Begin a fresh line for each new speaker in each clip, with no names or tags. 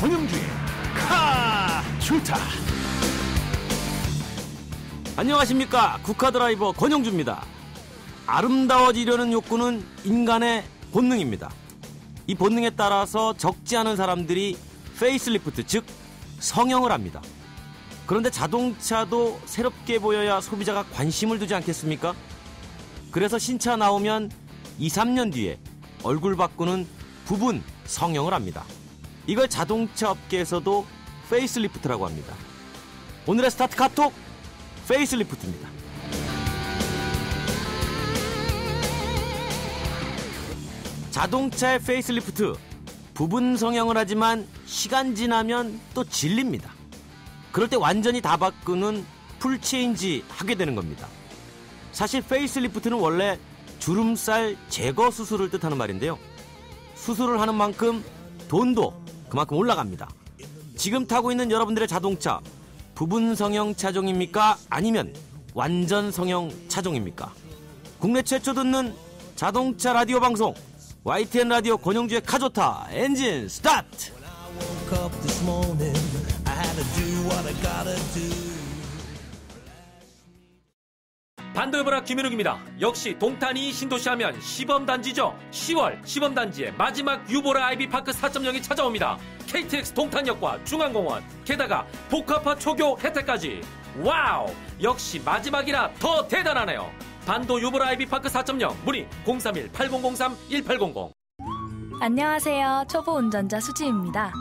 권영주의 카주타.
안녕하십니까. 국카드라이버 권영주입니다. 아름다워지려는 욕구는 인간의 본능입니다. 이 본능에 따라서 적지 않은 사람들이 페이스리프트, 즉 성형을 합니다. 그런데 자동차도 새롭게 보여야 소비자가 관심을 두지 않겠습니까? 그래서 신차 나오면 2, 3년 뒤에 얼굴 바꾸는 부분 성형을 합니다. 이걸 자동차 업계에서도 페이스리프트라고 합니다. 오늘의 스타트 카톡, 페이스리프트입니다. 자동차의 페이스리프트, 부분 성형을 하지만 시간 지나면 또 질립니다. 그럴 때 완전히 다 바꾸는 풀체인지 하게 되는 겁니다. 사실 페이스리프트는 원래 주름살 제거 수술을 뜻하는 말인데요. 수술을 하는 만큼 돈도 그만큼 올라갑니다. 지금 타고 있는 여러분들의 자동차, 부분 성형 차종입니까? 아니면 완전 성형 차종입니까? 국내 최초 듣는 자동차 라디오 방송 YTN 라디오 권영주의 카조타 엔진 스타트!
반도여보라 김현욱입니다. 역시 동탄이 신도시 하면 시범단지죠. 10월 시범단지의 마지막 유보라 아이비파크 4.0이 찾아옵니다. KTX 동탄역과 중앙공원, 게다가 복합화 초교 혜택까지. 와우! 역시 마지막이라 더 대단하네요. 반도 유보라 아이비파크 4.0 문의 031-8003-1800.
안녕하세요. 초보 운전자 수지입니다.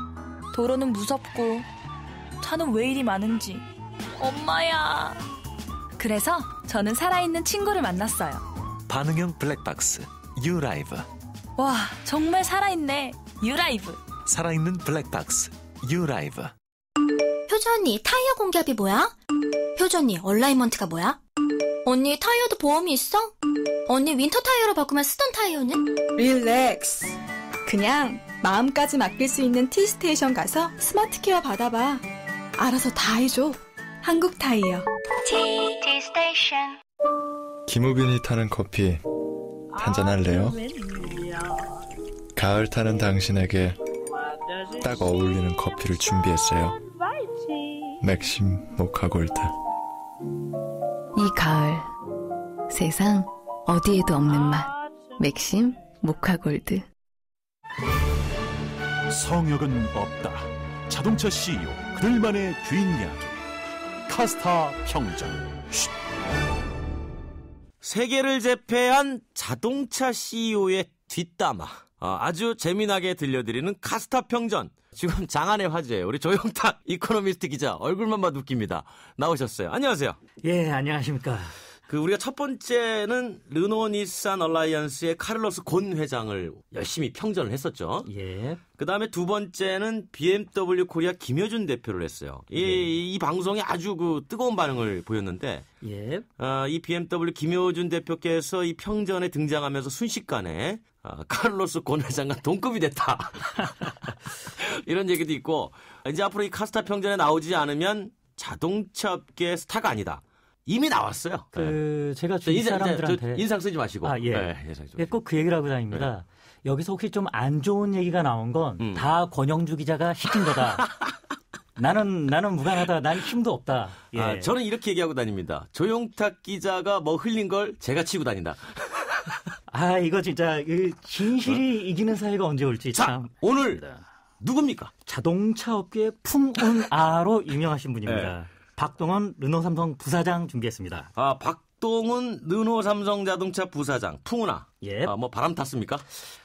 도로는 무섭고 차는 왜 이리 많은지. 엄마야. 그래서 저는 살아있는 친구를 만났어요.
반응형 블랙박스 유라이브.
와, 정말 살아있네. 유라이브.
살아있는 블랙박스 유라이브.
효주 언니, 타이어 공기압이 뭐야? 효주 언니, 얼라이먼트가 뭐야? 언니, 타이어도 보험이 있어? 언니, 윈터 타이어로 바꾸면 쓰던 타이어는?
릴렉스. 그냥 마음까지 맡길 수 있는 T스테이션 가서 스마트 케어 받아봐. 알아서 다 해줘. 한국 타이어.
T스테이션.
김우빈이 타는 커피 한잔할래요? 가을 타는 당신에게 딱 어울리는 커피를 준비했어요. 맥심 모카골드.
이 가을 세상 어디에도 없는 맛. 맥심 모카골드.
성역은 없다. 자동차 CEO 그들만의 주인 이야기. 카스타 평전.
세계를 제패한 자동차 CEO의 뒷담화. 아주 재미나게 들려드리는 카스타 평전. 지금 장안의 화제 우리 조영탁 이코노미스트 기자 얼굴만 봐도 웃깁니다. 나오셨어요. 안녕하세요.
예, 안녕하십니까.
우리가 첫 번째는 르노 닛산 얼라이언스의 카를로스 곤 회장을 열심히 평전을 했었죠.
예.
그 다음에 두 번째는 BMW 코리아 김효준 대표를 했어요. 이 방송이 아주 뜨거운 반응을 보였는데,
예.
이 BMW 김효준 대표께서 이 평전에 등장하면서 순식간에 카를로스 곤 회장과 동급이 됐다. 이런 얘기도 있고, 이제 앞으로 이 카스타 평전에 나오지 않으면 자동차 업계의 스타가 아니다. 이미 나왔어요.
제가 주위 사람들한테
인상 쓰지 마시고.
예. 네, 꼭 그 얘기를 하고 다닙니다. 네. 여기서 혹시 좀 안 좋은 얘기가 나온 건 다 권영주 기자가 시킨 거다. 나는 무관하다. 난 힘도 없다. 예.
저는 이렇게 얘기하고 다닙니다. 조용탁 기자가 뭐 흘린 걸 제가 치고 다닌다.
이거 진짜 진실이 이기는 사이가 언제 올지 참.
오늘 누굽니까?
자동차 업계의 풍운아로 유명하신 분입니다. 네. 박동원 르노삼성 부사장 준비했습니다.
박동원 르노삼성 자동차 부사장 풍운아.
예.
뭐 바람 탔습니까?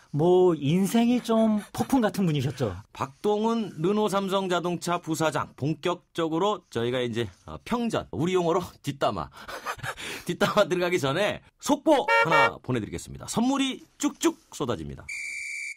뭐 인생이 좀 폭풍 같은 분이셨죠.
박동원 르노삼성 자동차 부사장 본격적으로 저희가 이제 평전 우리 용어로 뒷담화 뒷담화 들어가기 전에 속보 하나 보내드리겠습니다. 선물이 쭉쭉 쏟아집니다.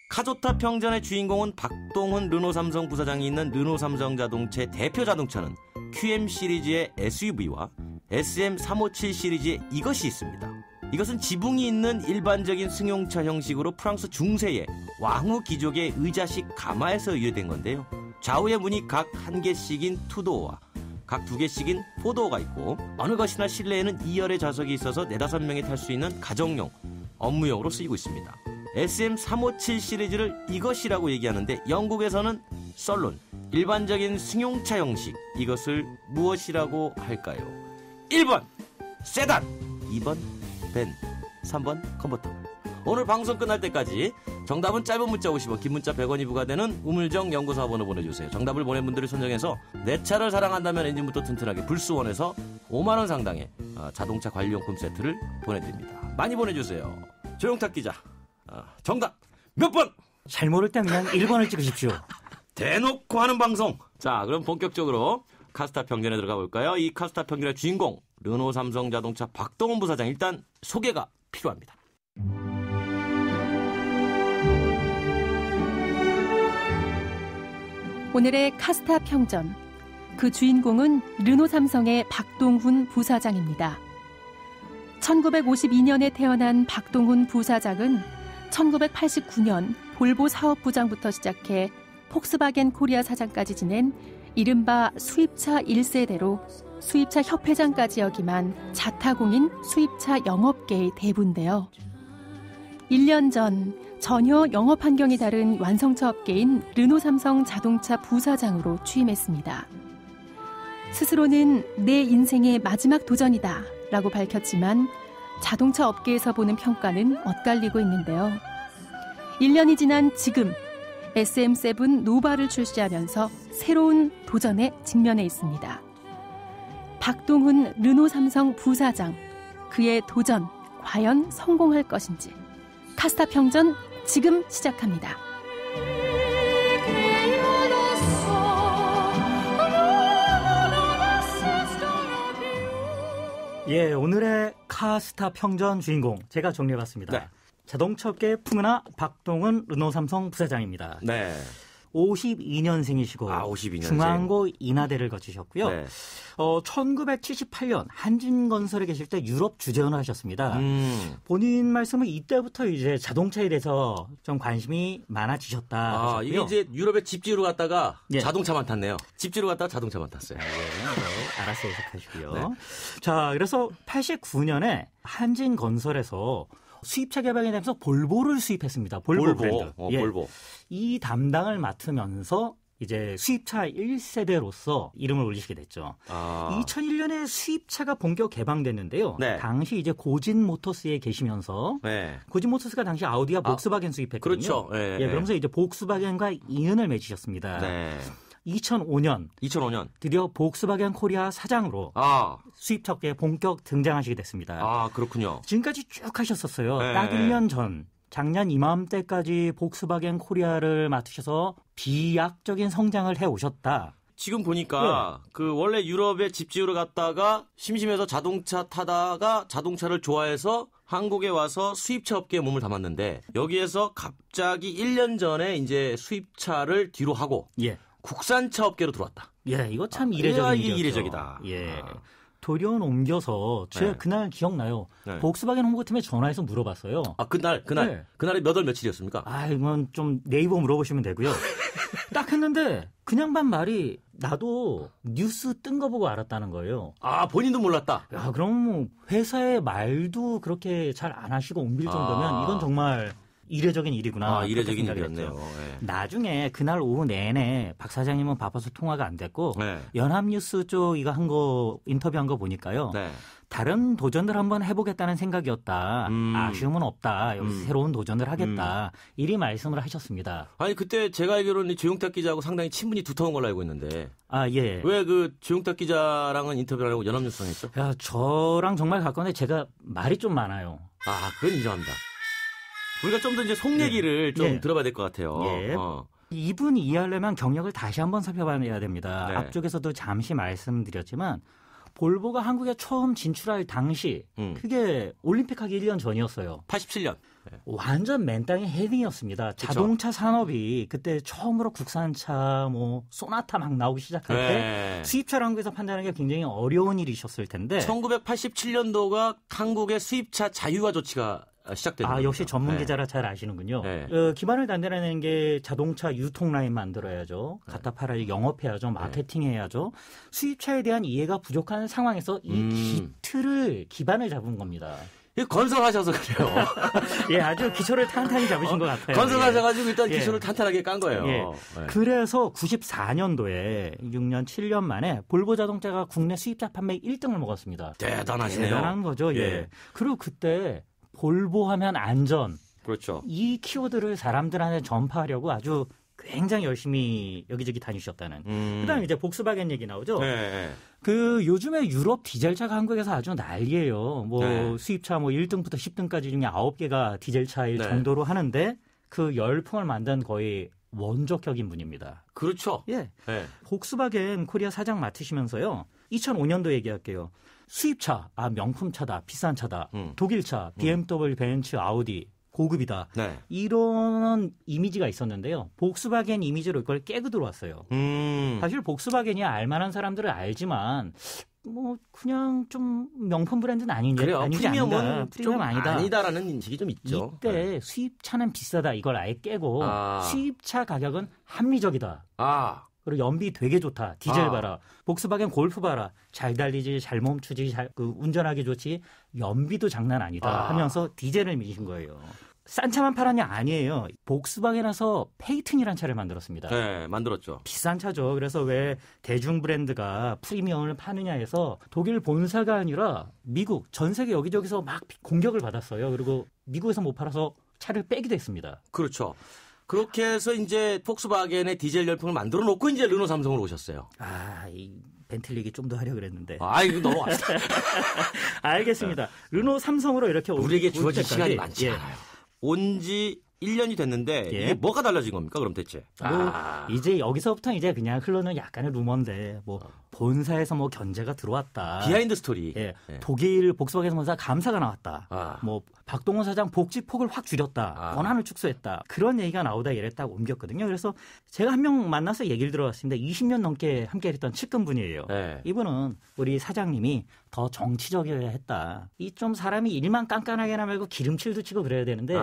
카조타 평전의 주인공은 박동훈 르노삼성 부사장이 있는 르노삼성 자동차의 대표 자동차는 QM 시리즈의 SUV와 SM357 시리즈의 이것이 있습니다. 이것은 지붕이 있는 일반적인 승용차 형식으로 프랑스 중세의 왕후 귀족의 의자식 가마에서 유래된 건데요. 좌우의 문이 각 한 개씩인 투도어와 각 두 개씩인 포도어가 있고 어느 것이나 실내에는 2열의 좌석이 있어서 4-5명이 탈 수 있는 가정용, 업무용으로 쓰이고 있습니다. SM357 시리즈를 이것이라고 얘기하는데 영국에서는 썰룬, 일반적인 승용차 형식, 이것을 무엇이라고 할까요? 1번 세단, 2번 밴, 3번 컨버터. 오늘 방송 끝날 때까지 정답은 짧은 문자 50원, 긴 문자 100원이 부과되는 우물정 연구소 번호 보내주세요. 정답을 보낸 분들을 선정해서 내 차를 사랑한다면 엔진부터 튼튼하게 불수원에서 5만 원 상당의 자동차 관리용품 세트를 보내드립니다. 많이 보내주세요. 조용탁 기자, 정답 몇 번?
잘 모를 땐 그냥 1번을 찍으십시오.
대놓고 하는 방송. 자, 그럼 본격적으로 카스타 평전에 들어가 볼까요? 이 카스타 평전의 주인공 르노 삼성 자동차 박동훈 부사장, 일단 소개가 필요합니다.
오늘의 카스타 평전, 그 주인공은 르노 삼성의 박동훈 부사장입니다. 1952년에 태어난 박동훈 부사장은 1989년 볼보 사업부장부터 시작해 폭스바겐 코리아 사장까지 지낸 이른바 수입차 1세대로 수입차 협회장까지 역임한 자타공인 수입차 영업계의 대부인데요. 1년 전 전혀 영업 환경이 다른 완성차 업계인 르노 삼성 자동차 부사장으로 취임했습니다. 스스로는 내 인생의 마지막 도전이다 라고 밝혔지만 자동차 업계에서 보는 평가는 엇갈리고 있는데요. 1년이 지난 지금 SM7 노바를 출시하면서 새로운 도전에 직면해 있습니다. 박동훈 르노 삼성 부사장, 그의 도전 과연 성공할 것인지 카스타 평전 지금 시작합니다.
예, 오늘의 카스타 평전 주인공 제가 정리해봤습니다.
네.
자동차업계의 풍은아 박동훈 르노 삼성 부사장입니다.
네.
52년생이시고
52년생.
중앙고 인하대를 거치셨고요.
네.
1978년 한진건설에 계실 때 유럽 주재원을 하셨습니다. 본인 말씀은 이때부터 이제 자동차에 대해서 좀 관심이 많아지셨다 하셨고요.
이게 이제 유럽에 집지로 갔다가
예.
자동차만 탔네요. 집지로 갔다가 자동차만 탔어요.
네, 알아서 해석하시고요.
네.
자, 그래서 89년에 한진건설에서 수입차 개발에 대해서 볼보를 수입했습니다. 볼보 브랜드. 예.
볼보.
이 담당을 맡으면서 이제 수입차 1세대로서 이름을 올리시게 됐죠. 2001년에 수입차가 본격 개방됐는데요.
네.
당시 이제 고진 모터스에 계시면서
네.
고진 모터스가 당시 아우디와 복스바겐 수입했거든요.
그렇죠. 네,
예, 그러면서 이제 복스바겐과 인연을 맺으셨습니다.
네.
2005년 드디어 복스바겐 코리아 사장으로 수입차 업계에 본격 등장하시게 됐습니다.
그렇군요.
지금까지 쭉 하셨었어요.
네.
딱 1년 전 작년 이맘때까지 복스바겐 코리아를 맡으셔서 비약적인 성장을 해오셨다.
지금 보니까 그 원래 유럽에 집지으로 갔다가 심심해서 자동차 타다가 자동차를 좋아해서 한국에 와서 수입차 업계에 몸을 담았는데 여기에서 갑자기 1년 전에 이제 수입차를 뒤로 하고 국산차 업계로 들어왔다.
예, 이거 참 이례적인 일이었죠.
이례적이다.
예. 돌연 옮겨서 제가 그날 기억나요. 복스바겐 홍보팀에 전화해서 물어봤어요.
그날이 몇 월 며칠이었습니까?
이건 좀 네이버 물어보시면 되고요. 딱 했는데 그냥 반 말이 나도 뉴스 뜬 거 보고 알았다는 거예요.
본인도 몰랐다.
야, 그럼 뭐 회사의 말도 그렇게 잘 안 하시고 옮길 정도면 이건 정말 이례적인 일이구나.
이례적인 일이었네요. 네.
나중에 그날 오후 내내 박 사장님은 바빠서 통화가 안 됐고 연합뉴스 쪽 이거 한 거 인터뷰한 거 보니까요. 다른 도전을 한번 해보겠다는 생각이었다. 아쉬움은 없다. 여기서 새로운 도전을 하겠다. 이리 말씀을 하셨습니다.
아니 그때 제가 알기로는 조용탁 기자하고 상당히 친분이 두터운 걸로 알고 있는데.
예.
왜 그 조용탁 기자랑은 인터뷰를 하려고 연합뉴스랑 했죠?
야, 저랑 정말 가까운데 제가 말이 좀 많아요.
그건 인정합니다. 우리가 좀 더 이제 속 얘기를 좀 들어봐야 될 것 같아요.
이분 이해하려면 경력을 다시 한번 살펴봐야 됩니다. 앞쪽에서도 잠시 말씀드렸지만 볼보가 한국에 처음 진출할 당시 그게 올림픽 하기 1년 전이었어요.
87년.
완전 맨 땅의 헤딩이었습니다. 그쵸? 자동차 산업이 그때 처음으로 국산차 소나타 막 나오기 시작할 때 수입차를 한국에서 판단하기가 굉장히 어려운 일이셨을 텐데
1987년도가 한국의 수입차 자유화 조치가 시작됩니다.
역시 전문 기자라 잘 아시는군요. 기반을 단단하는 게 자동차 유통 라인 만들어야죠. 갖다 팔아야 영업해야죠. 마케팅해야죠. 수입차에 대한 이해가 부족한 상황에서 이 기반을 잡은 겁니다.
건설하셔서 그래요.
예, 아주 기초를 탄탄히 잡으신 것 같아요.
건설하셔가지고 일단 기초를 탄탄하게 깐 거예요.
예.
네.
그래서 94년도에 6년 7년 만에 볼보 자동차가 국내 수입차 판매 1등을 먹었습니다.
대단하시네요.
대단한 거죠. 예.
예.
그리고 그때 볼보 하면 안전.
그렇죠.
이 키워드를 사람들한테 전파하려고 아주 굉장히 열심히 여기저기 다니셨다는. 그다음에 이제 복스바겐 얘기 나오죠.
네.
그 요즘에 유럽 디젤차가 한국에서 아주 난리예요. 뭐
네. 수입차
뭐 1등부터 10등까지 중에 9개가 디젤차일
네.
정도로 하는데 그 열풍을 만든 거의 원조격인 분입니다.
그렇죠.
예.
네.
복스바겐 코리아 사장 맡으시면서요. 2005년도 얘기할게요. 수입차, 명품차다, 비싼 차다. 독일차, BMW, 벤츠, 아우디. 고급이다.
네.
이런 이미지가 있었는데요. 복스바겐 이미지로 이걸 깨고 들어왔어요. 사실 복스바겐이 알만한 사람들은 알지만 뭐 그냥 좀 명품 브랜드는 아니지
프리미엄은
프리미엄 아니다.
아니다라는 인식이 좀 있죠.
이때
네.
수입차는 비싸다 이걸 아예 깨고 수입차 가격은 합리적이다. 그리고 연비 되게 좋다. 디젤 봐라. 복스바겐 골프 봐라. 잘 달리지, 잘 멈추지, 운전하기 좋지. 연비도 장난 아니다 하면서 디젤을 미신 거예요. 싼 차만 팔았냐? 아니에요. 복스바겐에서 페이튼이라는 차를 만들었습니다.
네, 만들었죠.
비싼 차죠. 그래서 왜 대중 브랜드가 프리미엄을 파느냐 해서 독일 본사가 아니라 미국, 전 세계 여기저기서 막 공격을 받았어요. 그리고 미국에서 못 팔아서 차를 빼기도 했습니다.
그렇죠. 그렇게 해서 이제 폭스바겐의 디젤 열풍을 만들어 놓고 이제 르노 삼성으로 오셨어요.
이 벤틀리 얘기 좀 더 하려고 그랬는데.
이거 넘어갔다.
알겠습니다. 르노 삼성으로 이렇게
우리에게 주어진 시간이 많지 않아요. 온지 1년이 됐는데
예.
이게 뭐가 달라진 겁니까? 그럼 대체?
이제 여기서부터 이제 그냥 흘러는 약간의 루머인데 뭐 본사에서 뭐 견제가 들어왔다.
비하인드 스토리.
예. 독일 복스바겐 본사 감사가 나왔다. 뭐 박동원 사장 복지폭을 확 줄였다. 권한을 축소했다. 그런 얘기가 나오다 이랬다고 옮겼거든요. 그래서 제가 한 명 만나서 얘기를 들어봤습니다. 20년 넘게 함께 했던 측근분이에요.
네.
이분은 우리 사장님이 더 정치적이어야 했다. 이 좀 사람이 일만 깐깐하게 말고 기름칠도 치고 그래야 되는데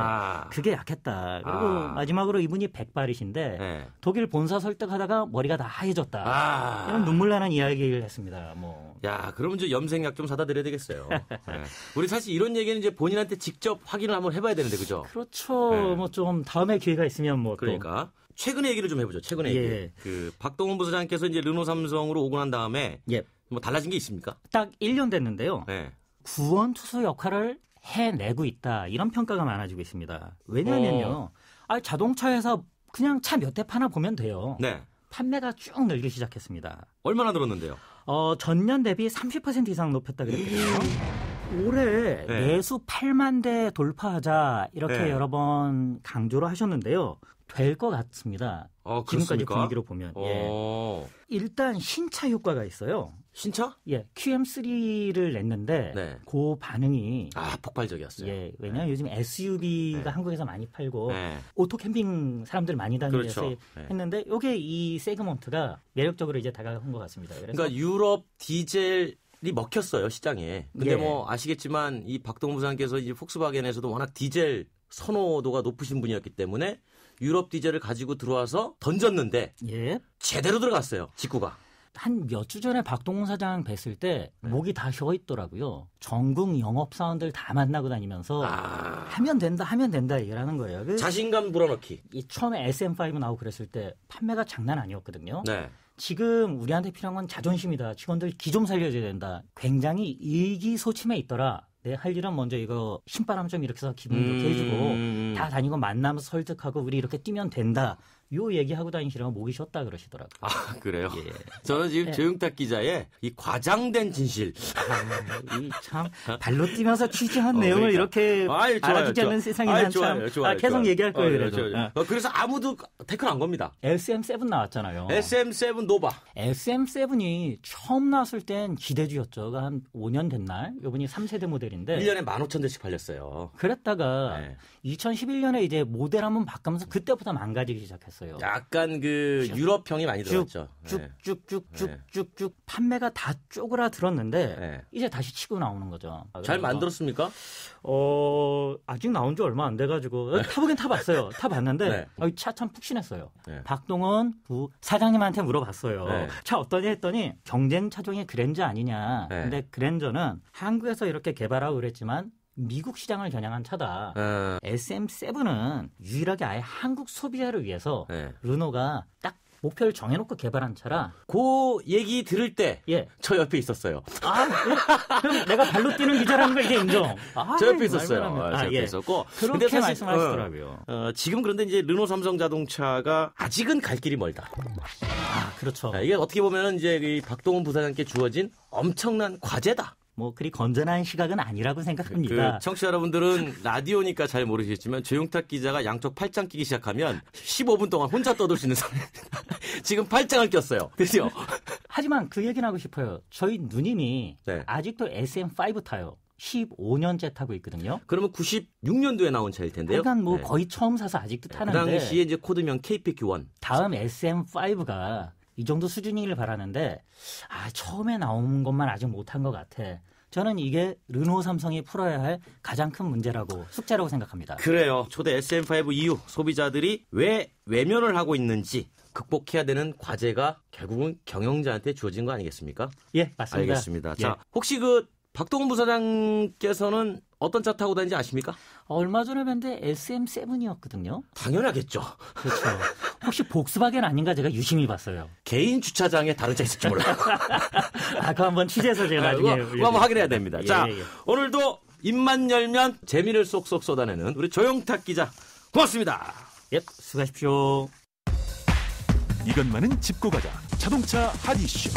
그게 약했다. 그리고 마지막으로 이분이 백발이신데
네.
독일 본사 설득하다가 머리가 다 하얘졌다. 이런 눈물 나는 이야기를 했습니다.
야, 그러면 저 염색약 좀 사다 드려야 되겠어요. 네. 우리 사실 이런 얘기는 이제 본인한테 직접 확인을 한번 해봐야 되는데, 그죠?
그렇죠.
네.
뭐 좀 다음에 기회가 있으면
그러니까. 최근의 얘기를 좀 해보죠. 최근의 얘기. 그 박동원 부사장께서 이제 르노 삼성으로 오고 난 다음에 뭐 달라진 게 있습니까?
딱 1년 됐는데요.
네.
구원 투수 역할을 해내고 있다. 이런 평가가 많아지고 있습니다. 왜냐하면요. 자동차에서 그냥 차 몇 대 파나 보면 돼요.
네.
판매가 쭉 늘기 시작했습니다.
얼마나 늘었는데요?
전년 대비 30% 이상 높였다 그랬거든요. 올해 내수 8만 대 돌파하자 이렇게 여러 번 강조를 하셨는데요. 될 것 같습니다. 지금까지 분위기로 보면. 일단 신차 효과가 있어요.
신차?
예, QM3를 냈는데 그 반응이
폭발적이었어요.
예, 왜냐하면 요즘 SUV가 한국에서 많이 팔고 오토 캠핑 사람들 많이 다니면서
그렇죠.
했는데 이게 이 세그먼트가 매력적으로 이제 다가간 것 같습니다.
그러니까 유럽 디젤이 먹혔어요, 시장에. 근데 뭐 아시겠지만 이 박동원 부사장께서 이제 폭스바겐에서도 워낙 디젤 선호도가 높으신 분이었기 때문에 유럽 디젤을 가지고 들어와서 던졌는데 제대로 들어갔어요, 직구가.
한 몇 주 전에 박동원 사장 뵀을 때 목이 다 쉬어 있더라고요. 전국 영업사원들 다 만나고 다니면서 하면 된다 얘기를 하는 거예요.
자신감 불어넣기.
처음에 SM5 나오고 그랬을 때 판매가 장난 아니었거든요.
네.
지금 우리한테 필요한 건 자존심이다. 직원들 기 좀 살려줘야 된다. 굉장히 의기소침해 있더라. 내 할 일은 먼저 이거 신바람 좀 일으켜서 기분 좋게 해주고 다 다니고 만나면서 설득하고 우리 이렇게 뛰면 된다. 요 얘기하고 다니시라고 목이 쉬었다 그러시더라고요.
그래요? 저는 지금 조용탁 기자의 이 과장된 진실.
참 발로 뛰면서 취재한 내용을 이렇게 알아주지 않는 세상이란 참. 계속 얘기할 거예요. 그래도.
그래서 아무도 태클 안 겁니다.
SM7 나왔잖아요.
SM7 노바.
SM7이 처음 나왔을 땐 기대주였죠. 한 5년 된 날. 이번이 3세대 모델인데.
1년에 15,000대씩 팔렸어요.
그랬다가 2011년에 이제 모델 한번 바꾸면서 그때부터 망가지기 시작했어요.
약간 그 유럽형이 많이 들어갔죠.
쭉쭉쭉쭉쭉 판매가 다 쪼그라들었는데 이제 다시 치고 나오는 거죠.
잘 만들었습니까?
아직 나온 지 얼마 안 돼가지고 타보긴 타봤어요. 타봤는데 차 참 푹신했어요. 박동원 사장님한테 물어봤어요. 차 어떠냐 했더니 경쟁 차종이 그랜저 아니냐. 근데 그랜저는 한국에서 이렇게 개발하고 그랬지만 미국 시장을 겨냥한 차다. SM7은 유일하게 아예 한국 소비자를 위해서 르노가 딱 목표를 정해놓고 개발한 차라.
그 얘기 들을 때 저 옆에 있었어요.
그럼 내가 발로 뛰는 기자라는 걸 이제 인정.
저 옆에 있었어요. 저 옆에 있었고.
그렇게 근데 말씀하시더라고요.
지금 그런데 이제 르노 삼성 자동차가 아직은 갈 길이 멀다.
그렇죠.
이게 어떻게 보면 이제 이 박동훈 부사장께 주어진 엄청난 과제다.
뭐 그리 건전한 시각은 아니라고 생각합니다.
청취자 여러분들은 라디오니까 잘 모르시겠지만 조용탁 기자가 양쪽 팔짱 끼기 시작하면 15분 동안 혼자 떠들 수 있는 사람입니다. 지금 팔짱을 꼈어요. 그죠?
하지만 그 얘기는 하고 싶어요. 저희 누님이 아직도 SM5 타요. 15년째 타고 있거든요.
그러면 96년도에 나온 차일 텐데요.
그러니까 뭐 거의 처음 사서 아직도 타는데.
그 당시에 이제 코드명 KPQ1.
다음 SM5가 이 정도 수준이길 바라는데 처음에 나온 것만 아직 못한 것 같아. 저는 이게 르노 삼성이 풀어야 할 가장 큰 문제라고 숙제라고 생각합니다.
그래요. 초대 SM5 이후 소비자들이 왜 외면을 하고 있는지 극복해야 되는 과제가 결국은 경영자한테 주어진 거 아니겠습니까?
예, 맞습니다.
알겠습니다. 자, 혹시 그 박동훈 부사장께서는 어떤 차 타고 다니는지 아십니까?
얼마 전에 뵀는데 SM7이었거든요.
당연하겠죠.
그렇죠. 혹시 복스바겐 아닌가 제가 유심히 봤어요.
개인 주차장에 다른 차 있을지 몰라요.
그거 한번 취재해서 제가 나중에
그거 한번 확인해야 됩니다. 자, 오늘도 입만 열면 재미를 쏙쏙 쏟아내는 우리 조용탁 기자 고맙습니다.
수고하십시오.
이것만은 짚고 가자. 자동차 핫이슈.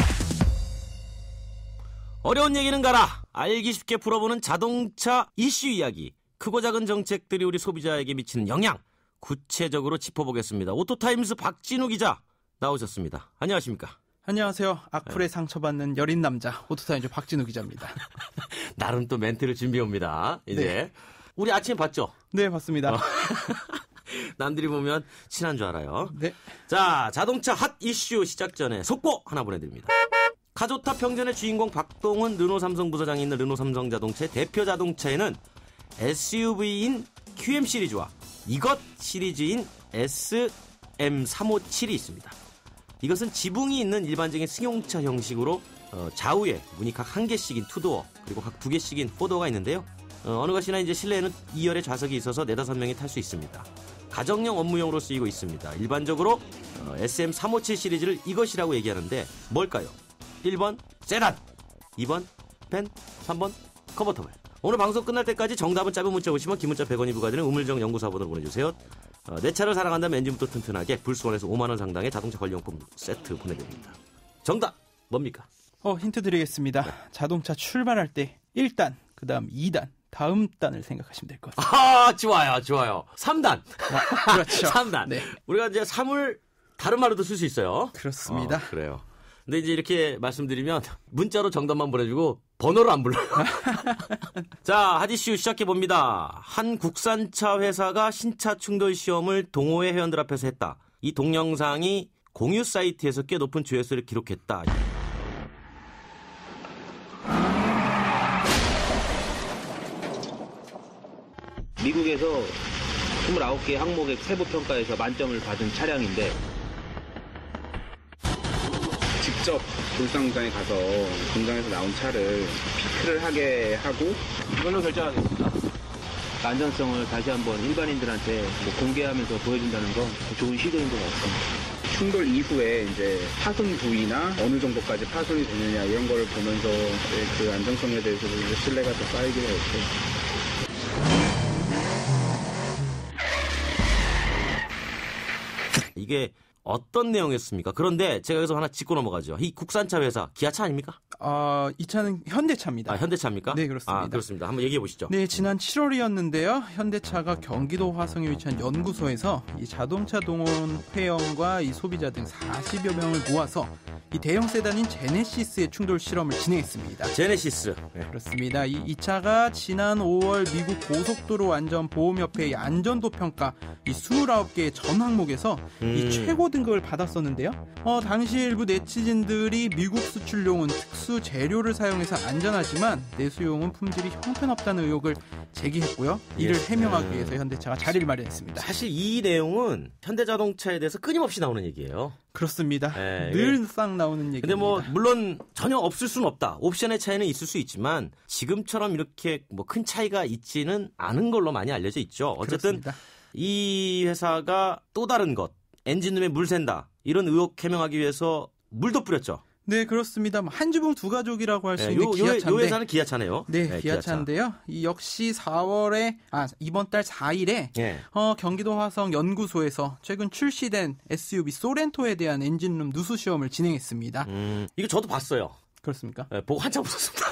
어려운 얘기는 가라. 알기 쉽게 풀어보는 자동차 이슈 이야기. 크고 작은 정책들이 우리 소비자에게 미치는 영향 구체적으로 짚어보겠습니다. 오토타임스 박진우 기자 나오셨습니다. 안녕하십니까?
안녕하세요. 악플에 상처받는 여린 남자 오토타임즈 박진우 기자입니다.
나름 또 멘트를 준비해옵니다. 이제 우리 아침에 봤죠?
네, 봤습니다.
남들이 보면 친한 줄 알아요.
네.
자, 자동차 핫 이슈 시작 전에 속보 하나 보내드립니다. 카조타 평전의 주인공 박동훈 르노 삼성 부사장이 있는 르노 삼성 자동차의 대표 자동차에는 SUV인 QM 시리즈와 이것 시리즈인 SM357이 있습니다. 이것은 지붕이 있는 일반적인 승용차 형식으로 좌우에 문이 각 한 개씩인 투도어 그리고 각 두 개씩인 포도어가 있는데요. 어느 것이나 이제 실내에는 2열의 좌석이 있어서 4-5명이 탈 수 있습니다. 가정용 업무용으로 쓰이고 있습니다. 일반적으로 SM357 시리즈를 이것이라고 얘기하는데 뭘까요? 1번 세단, 2번 밴, 3번 컨버터블. 오늘 방송 끝날 때까지 정답은 짧은 문자 오시면 긴 문자 100원이 부과되는 우물정 연구사번으로 보내주세요. 내 차를 사랑한다면 엔진부터 튼튼하게 불수원에서 5만 원 상당의 자동차 관리용품 세트 보내드립니다. 정답 뭡니까?
힌트 드리겠습니다. 자동차 출발할 때 1단, 그 다음 2단, 다음 단을 생각하시면 될 것 같습니다.
좋아요. 3단.
그렇죠.
3단.
네.
우리가 이제 3을 다른 말로도 쓸 수 있어요.
그렇습니다.
그래요. 근데 이제 이렇게 말씀드리면 문자로 정답만 보내주고 번호를 안 불러요. 자, 핫이슈 시작해봅니다. 한 국산차 회사가 신차 충돌 시험을 동호회 회원들 앞에서 했다. 이 동영상이 공유 사이트에서 꽤 높은 조회수를 기록했다.
미국에서 29개 항목의 세부 평가에서 만점을 받은 차량인데
직접 불상공장에 가서 공장에서 나온 차를 피크를 하게 하고
이걸로 결정하겠습니다. 안전성을 다시 한번 일반인들한테 공개하면서 보여준다는 건 좋은 시도인 것 같습니다.
충돌 이후에 이제 파손 부위나 어느 정도까지 파손이 되느냐 이런 거를 보면서 그 안정성에 대해서 신뢰가 더 쌓이기가 했고.
이게 어떤 내용이었습니까? 그런데 제가 여기서 하나 짚고 넘어가죠. 이 국산차 회사 기아차 아닙니까?
이 차는 현대차입니다.
현대차입니까?
네, 그렇습니다.
그렇습니다. 한번 얘기해 보시죠.
네, 지난 7월이었는데요. 현대차가 경기도 화성에 위치한 연구소에서 이 자동차 동원 회원과 이 소비자 등 40여 명을 모아서 이 대형 세단인 제네시스의 충돌 실험을 진행했습니다.
제네시스.
네. 그렇습니다. 이 차가 지난 5월 미국 고속도로 안전보험협회의 안전도 평가 이 29개의 전 항목에서 이 최고 등급을 받았었는데요. 당시 일부 네티즌들이 미국 수출용은 특수 재료를 사용해서 안전하지만 내수용은 품질이 형편없다는 의혹을 제기했고요. 이를 해명하기 위해서 현대차가 자리를 마련했습니다.
사실 이 내용은 현대자동차에 대해서 끊임없이 나오는 얘기예요.
그렇습니다. 늘상 나오는 얘기입니다.
근데 뭐 물론 전혀 없을 수는 없다. 옵션의 차이는 있을 수 있지만 지금처럼 이렇게 뭐 큰 차이가 있지는 않은 걸로 많이 알려져 있죠. 어쨌든 그렇습니다. 이 회사가 또 다른 것, 엔진룸에 물 샌다 이런 의혹 해명하기 위해서 물도 뿌렸죠.
네, 그렇습니다. 한 주붕 두 가족이라고 할 수 있는 기아차인데.
요 회사는 기아차네요.
네, 기아차인데요. 이 역시 이번 달 4일에 경기도 화성 연구소에서 최근 출시된 SUV 소렌토에 대한 엔진룸 누수 시험을 진행했습니다.
이거 저도 봤어요.
그렇습니까?
네, 보고 한참 웃었습니다.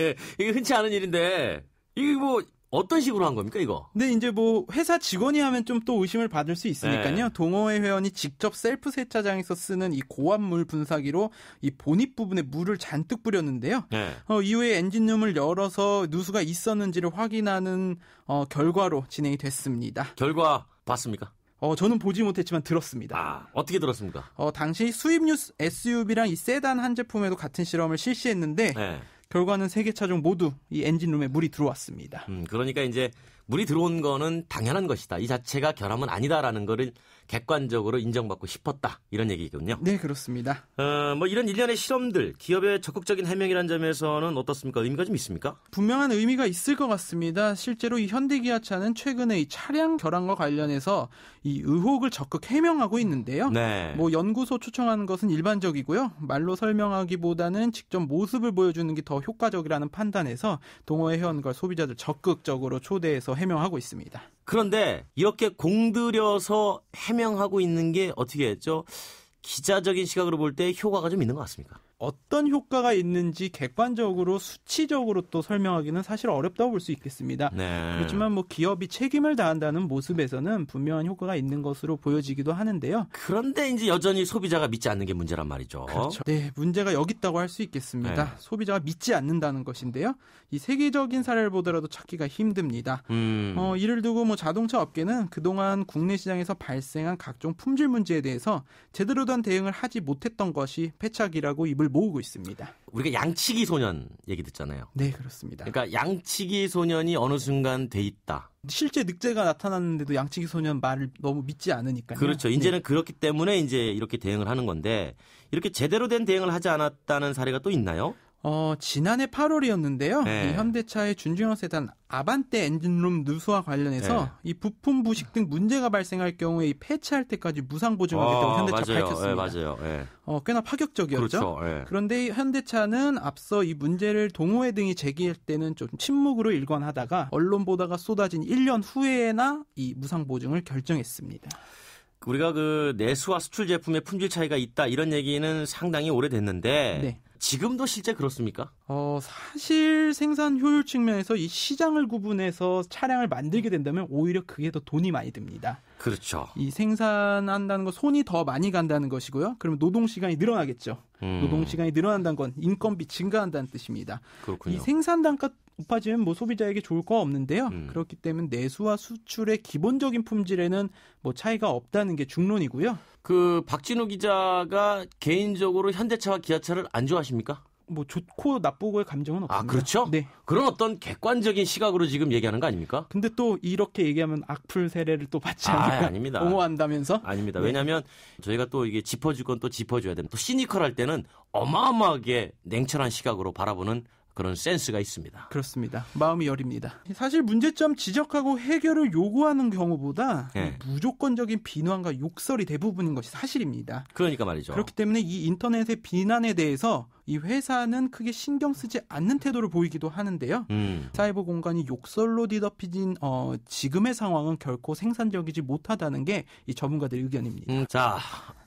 예, 이게 흔치 않은 일인데 이게 뭐 어떤 식으로 한 겁니까, 이거?
네, 이제 뭐 회사 직원이 하면 좀 또 의심을 받을 수 있으니까요. 동호회 회원이 직접 셀프 세차장에서 쓰는 이 고압물 분사기로 이 보닛 부분에 물을 잔뜩 뿌렸는데요. 이후에 엔진룸을 열어서 누수가 있었는지를 확인하는 결과로 진행이 됐습니다.
결과 봤습니까?
저는 보지 못했지만 들었습니다.
어떻게 들었습니까?
당시 수입류 SUV랑 이 세단 한 제품에도 같은 실험을 실시했는데 결과는 3개 차종 모두 이 엔진룸에 물이 들어왔습니다.
그러니까 이제 물이 들어온 거는 당연한 것이다. 이 자체가 결함은 아니다라는 거를 객관적으로 인정받고 싶었다. 이런 얘기군요.
네, 그렇습니다.
뭐 이런 일련의 실험들, 기업의 적극적인 해명이라는 점에서는 어떻습니까? 의미가 좀 있습니까?
분명한 의미가 있을 것 같습니다. 실제로 이 현대기아차는 최근에 이 차량 결함과 관련해서 이 의혹을 적극 해명하고 있는데요. 뭐 연구소 초청하는 것은 일반적이고요. 말로 설명하기보다는 직접 모습을 보여주는 게 더 효과적이라는 판단에서 동호회 회원과 소비자들 적극적으로 초대해서 해명하고 있습니다.
그런데 이렇게 공들여서 해명하고 있는 게 어떻게 했죠? 기자적인 시각으로 볼 때 효과가 좀 있는 것 같습니까?
어떤 효과가 있는지 객관적으로 수치적으로 또 설명하기는 사실 어렵다고 볼 수 있겠습니다. 그렇지만 뭐 기업이 책임을 다한다는 모습에서는 분명한 효과가 있는 것으로 보여지기도 하는데요.
그런데 이제 여전히 소비자가 믿지 않는 게 문제란 말이죠.
그렇죠. 네, 문제가 여기 있다고 할 수 있겠습니다. 소비자가 믿지 않는다는 것인데요. 이 세계적인 사례를 보더라도 찾기가 힘듭니다. 이를 두고 뭐 자동차 업계는 그동안 국내 시장에서 발생한 각종 품질 문제에 대해서 제대로 된 대응을 하지 못했던 것이 패착이라고 입을 모으고 있습니다.
우리가 양치기 소년 얘기 듣잖아요.
네, 그렇습니다.
그러니까 양치기 소년이 어느 순간 돼 있다.
실제 늑대가 나타났는데도 양치기 소년 말을 너무 믿지 않으니까요.
그렇죠. 이제는 그렇기 때문에 이제 이렇게 대응을 하는 건데 이렇게 제대로 된 대응을 하지 않았다는 사례가 또 있나요?
지난해 8월이었는데요. 이 현대차의 준중형 세단 아반떼 엔진룸 누수와 관련해서 이 부품 부식 등 문제가 발생할 경우에 이 폐차할 때까지 무상 보증하겠다고 현대차 밝혔습니다.
맞아요.
꽤나 파격적이었죠.
그렇죠.
그런데 현대차는 앞서 이 문제를 동호회 등이 제기할 때는 좀 침묵으로 일관하다가 언론 보도가 쏟아진 1년 후에나 이 무상 보증을 결정했습니다.
우리가 그 내수와 수출 제품의 품질 차이가 있다 이런 얘기는 상당히 오래됐는데 지금도 실제 그렇습니까?
사실 생산 효율 측면에서 이 시장을 구분해서 차량을 만들게 된다면 오히려 그게 더 돈이 많이 듭니다.
그렇죠.
이 생산한다는 건 손이 더 많이 간다는 것이고요. 그러면 노동 시간이 늘어나겠죠. 노동 시간이 늘어난다는 건 인건비 증가한다는 뜻입니다.
그렇군요.
이 생산 단가 높아지면 뭐 소비자에게 좋을 거 없는데요. 그렇기 때문에 내수와 수출의 기본적인 품질에는 뭐 차이가 없다는 게 중론이고요.
그 박진우 기자가 개인적으로 현대차와 기아차를 안 좋아하십니까?
뭐 좋고 나쁘고의 감정은 없습니다.
그렇죠?
네.
그런 어떤 객관적인 시각으로 지금 얘기하는 거 아닙니까?
근데 또 이렇게 얘기하면 악플 세례를 또 받지 않을까?
아닙니다.
옹호한다면서?
아닙니다. 왜냐하면 저희가 또 이게 짚어줄 건 또 짚어줘야 됩니다. 또 시니컬할 때는 어마어마하게 냉철한 시각으로 바라보는 그런 센스가 있습니다.
그렇습니다. 마음이 여립니다. 사실 문제점 지적하고 해결을 요구하는 경우보다 무조건적인 비난과 욕설이 대부분인 것이 사실입니다.
그러니까 말이죠.
그렇기 때문에 이 인터넷의 비난에 대해서 이 회사는 크게 신경 쓰지 않는 태도를 보이기도 하는데요. 사이버 공간이 욕설로 뒤덮여진 지금의 상황은 결코 생산적이지 못하다는 게 이 전문가들의 의견입니다.
자,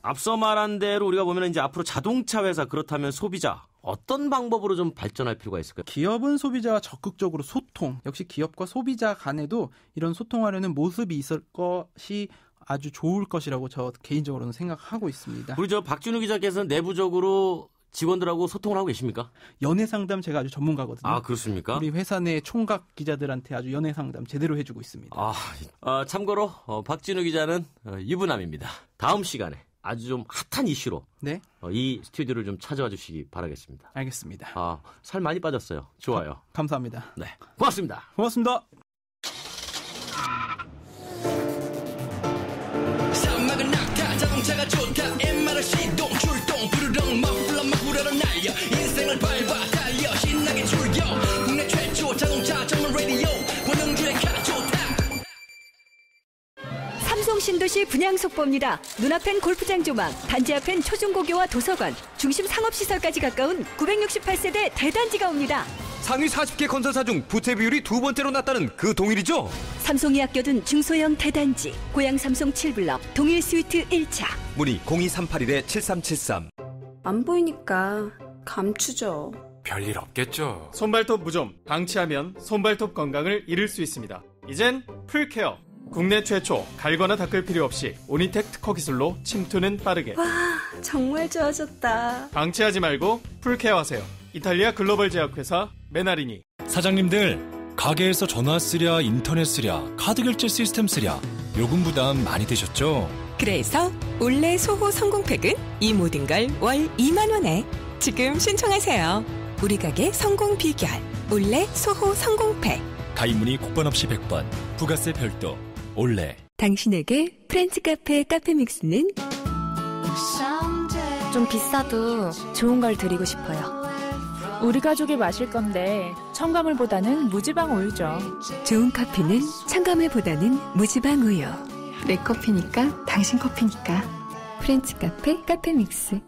앞서 말한 대로 우리가 보면 이제 앞으로 자동차 회사 그렇다면 소비자 어떤 방법으로 좀 발전할 필요가 있을까요?
기업은 소비자와 적극적으로 소통, 역시 기업과 소비자 간에도 이런 소통하려는 모습이 있을 것이 아주 좋을 것이라고 저 개인적으로는 생각하고 있습니다.
우리 저 박준우 기자께서는 내부적으로 직원들하고 소통을 하고 계십니까?
연애 상담 제가 아주 전문가거든요.
아, 그렇습니까?
우리 회사 내 총각 기자들한테 아주 연애 상담 제대로 해주고 있습니다.
참고로 박진우 기자는 유부남입니다. 다음 시간에 아주 좀 핫한 이슈로
네?
이 스튜디오를 좀 찾아와 주시기 바라겠습니다.
알겠습니다.
살 많이 빠졌어요. 좋아요.
감사합니다.
네, 고맙습니다.
고맙습니다.
산막은 낙타 자동차가 좋다 엠마를 시동 출동 부르릉 머플러 막 불어러 날려 인생을 밟아 달려 신나게 출겨 국내 최초 자동차 전문 라디오 권영주의 카조타.
삼성 신도시 분양 속보입니다. 눈앞엔 골프장 조망, 단지 앞엔 초중고교와 도서관, 중심 상업시설까지 가까운 968세대 대단지가 옵니다.
상위 40개 건설사 중 부채 비율이 두 번째로 낮다는 그 동일이죠?
삼성이 아껴둔 중소형 대단지, 고양 삼성 7블럭, 동일 스위트 1차.
문의 02381-7373.
안 보이니까 감추죠.
별일 없겠죠. 손발톱 무좀, 방치하면 손발톱 건강을 잃을 수 있습니다. 이젠 풀케어. 국내 최초 갈거나 닦을 필요 없이 오니텍 특허 기술로 침투는 빠르게.
와, 정말 좋아졌다.
방치하지 말고 풀케어하세요. 이탈리아 글로벌 제약회사 메나리니.
사장님들, 가게에서 전화 쓰랴, 인터넷 쓰랴, 카드 결제 시스템 쓰랴 요금 부담 많이 되셨죠?
그래서 올레 소호 성공팩은 이 모든 걸 월 2만 원에 지금 신청하세요. 우리 가게 성공 비결 올레 소호 성공팩.
가입 문의 국번 없이 100번, 부가세 별도, 올레.
당신에게 프렌치 카페 카페믹스는
좀 비싸도 좋은 걸 드리고 싶어요. 우리 가족이 마실 건데 첨가물보다는 무지방 우유죠.
좋은 커피는 첨가물보다는 무지방 우유. 내 커피니까 당신 커피니까 프렌치 카페 카페믹스.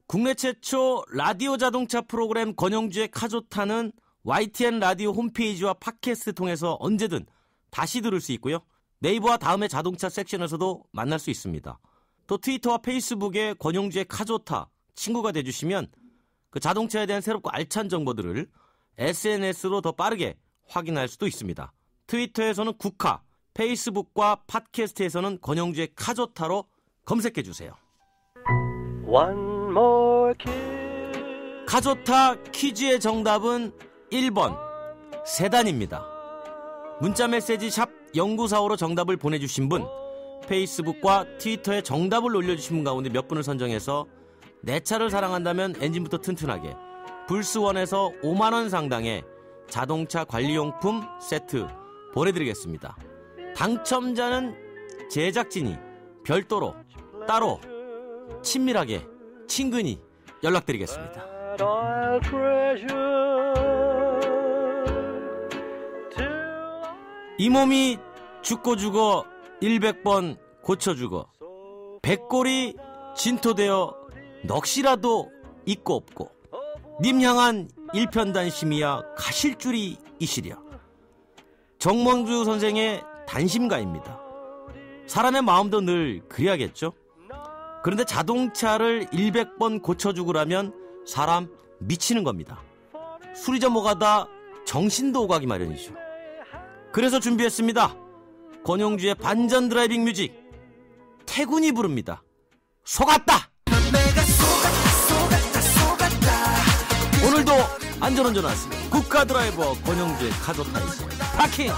국내 최초 라디오 자동차 프로그램 권영주의 카조타는 YTN 라디오 홈페이지와 팟캐스트 통해서 언제든 다시 들을 수 있고요. 네이버와 다음의 자동차 섹션에서도 만날 수 있습니다. 또 트위터와 페이스북에 권영주의 카조타 친구가 돼주시면 그 자동차에 대한 새롭고 알찬 정보들을 SNS로 더 빠르게 확인할 수도 있습니다. 트위터에서는 국카, 페이스북과 팟캐스트에서는 권영주의 카조타로 검색해주세요. 카조타 퀴즈의 정답은 1번 세단입니다. 문자메시지 샵 0945로 정답을 보내주신 분, 페이스북과 트위터에 정답을 올려주신 분 가운데 몇 분을 선정해서 내 차를 사랑한다면 엔진부터 튼튼하게 불스원에서 5만원 상당의 자동차 관리용품 세트 보내드리겠습니다. 당첨자는 제작진이 별도로 따로 친밀하게 친근히 연락드리겠습니다. 이 몸이 죽고 죽어 100번 고쳐 죽어 100골이 진토되어 넋이라도 있고 없고 님 향한 일편단심이야 가실 줄이 이시랴. 정몽주 선생의 단심가입니다. 사람의 마음도 늘 그래야겠죠. 그런데 자동차를 100번 고쳐 죽으라면 사람 미치는 겁니다. 수리점 오가다 정신도 오가기 마련이죠. 그래서 준비했습니다. 권영주의 반전 드라이빙 뮤직 태군이 부릅니다. 속았다. 오늘도 안전운전 하세요. 국가 드라이버 권영주의 카조타이즈 파킹.